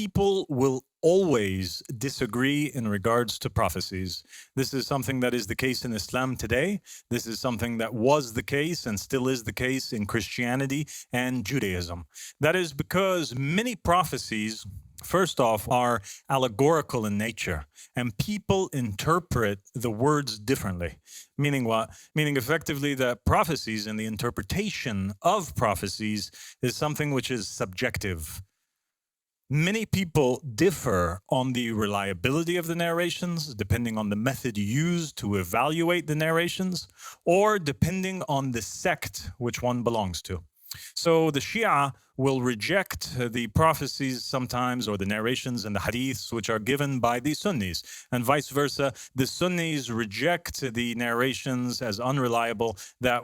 people will always disagree in regards to prophecies. This is something that is the case in Islam today. This is something that was the case and still is the case in Christianity and Judaism. That is because many prophecies, first off, are allegorical in nature, and people interpret the words differently. Meaning what? Meaning effectively that prophecies and the interpretation of prophecies is something which is subjective. Many people differ on the reliability of the narrations, depending on the method used to evaluate the narrations, or depending on the sect which one belongs to. So the Shia will reject the prophecies sometimes, or the narrations and the hadiths which are given by the Sunnis, and vice versa. The Sunnis reject the narrations as unreliable that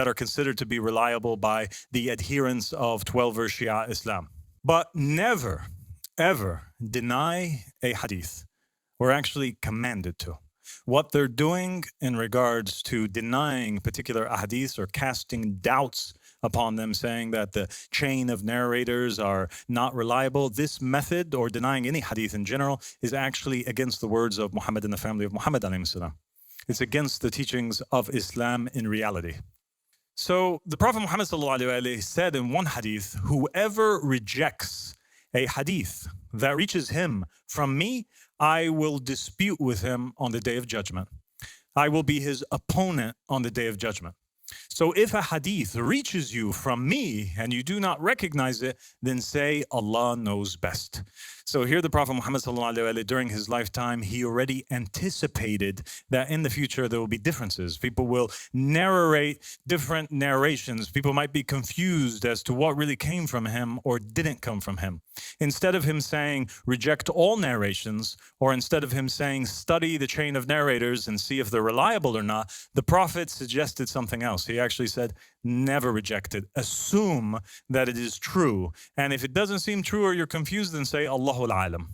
are considered to be reliable by the adherents of 12-verse Shia Islam. But never, ever deny a hadith. We're actually commanded to. What they're doing in regards to denying particular ahadith or casting doubts upon them, saying that the chain of narrators are not reliable, this method, or denying any hadith in general, is actually against the words of Muhammad and the family of Muhammad alayhi salam. It's against the teachings of Islam in reality. So the Prophet Muhammad said in one hadith, whoever rejects a hadith that reaches him from me, I will dispute with him on the day of judgment. I will be his opponent on the day of judgment. So if a hadith reaches you from me and you do not recognize it, then say Allah knows best. So here the Prophet Muhammad during his lifetime, he already anticipated that in the future there will be differences. People will narrate different narrations. People might be confused as to what really came from him or didn't come from him. Instead of him saying, reject all narrations, or instead of him saying, study the chain of narrators and see if they're reliable or not, the Prophet suggested something else. He actually said, never reject it. Assume that it is true. And if it doesn't seem true or you're confused, then say, Allahu al-alam.